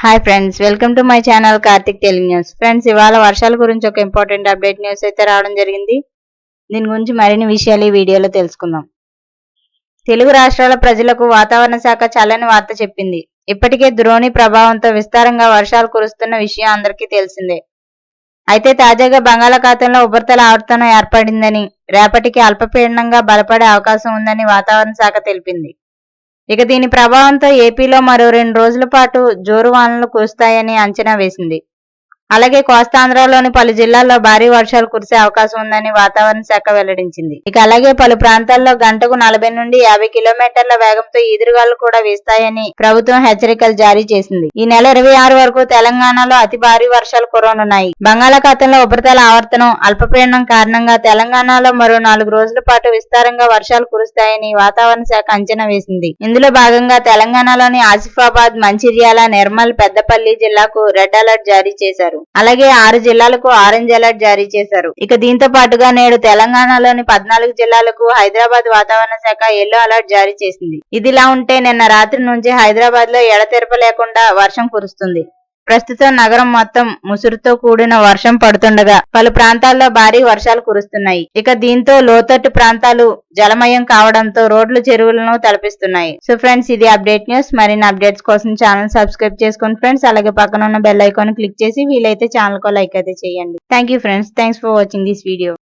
Hi friends, welcome to my channel Karthik telling news. Friends, ఇవాళ వర్షాల గురించి ఒక ఇంపార్టెంట్ అప్డేట్ న్యూస్ అయితే రావడం జరిగింది. దీని గురించి మరిన్ని విషయాలు ఈ వీడియోలో తెలుసుకుందాం. తెలుగు రాష్ట్రాల ప్రజలకు వాతావరణ శాఖ చల్లని వార్త చెప్పింది. ఇప్పటికే ద్రోణి ప్రభావంతో విస్తారంగా వర్షాలు కురుస్తున్న విషయం అందరికీ తెలిసిందే. అయితే తాజాగా బంగాళాఖాతంలో ఉపరితల ఆవర్తనం ఏర్పడిందని, రేపటికి అల్పపీడనంగా బలపడే అవకాశం ఉందని వాతావరణ శాఖ తెలిపింది. ఇక దీని ప్రభావంతో ఏపీలో మరో 2 రోజుల పాటు జోరు వానలు కురుస్తాయని అంచనా వేసింది. అలాగే కోస్తాంధ్రలోని పలు జిల్లాల్లో భారీ వర్షాలు కురిసే అవకాశం ఉందని వాతావరణ శాఖ వెల్లడించింది. ఇక అలాగే పలు ప్రాంతాల్లో గంటకు 40 నుండి 50 కిలోమీటర్ల వేగంతో ఈదురుగాలు కూడా వీస్తాయని ప్రభుత్వం హెచ్చరికలు జారీ చేసింది. ఈ నెల 26 వరకు తెలంగాణలో అతి భారీ వర్షాలు కురవనున్నాయి. బంగాళాఖాతంలో ఉపరితల ఆవర్తనం, అల్పపీడనం కారణంగా తెలంగాణలో మరో 4 రోజుల పాటు విస్తారంగా వర్షాలు కురుస్తాయని వాతావరణ శాఖ అంచనా వేసింది. ఇందులో భాగంగా తెలంగాణలోని ఆసిఫాబాద్, మంచిర్యాల, నిర్మల్, పెద్దపల్లి జిల్లాకు రెడ్ అలర్ట్ జారీ చేశారు. అలాగే 6 జిల్లాలకు ఆరెంజ్ అలర్ట్ జారీ చేశారు. ఇక దీంతో పాటుగా నేడు తెలంగాణలోని 14 జిల్లాలకు హైదరాబాద్ వాతావరణ శాఖ ఎల్లో అలర్ట్ జారీ చేసింది. ఇదిలా ఉంటే నిన్న రాత్రి నుంచి హైదరాబాద్ లో ఎడతెరప లేకుండా వర్షం కురుస్తుంది. ప్రస్తుతం నగరం మొత్తం ముసురుతో కూడిన వర్షం పడుతుండగా పలు ప్రాంతాల్లో భారీ వర్షాలు కురుస్తున్నాయి. ఇక దీంతో లోతట్టు ప్రాంతాలు జలమయం కావడంతో రోడ్లు, చెరువులను తలపిస్తున్నాయి. సో ఫ్రెండ్స్, ఇది అప్డేట్ న్యూస్. మరిన్ని అప్డేట్స్ కోసం ఛానల్ సబ్స్క్రైబ్ చేసుకోండి ఫ్రెండ్స్. అలాగే పక్కన ఉన్న బెల్ ఐకాన్ క్లిక్ చేసి వీలైతే ఛానల్ కు లైక్ అయితే చేయండి. Thank you friends. Thanks for watching this video.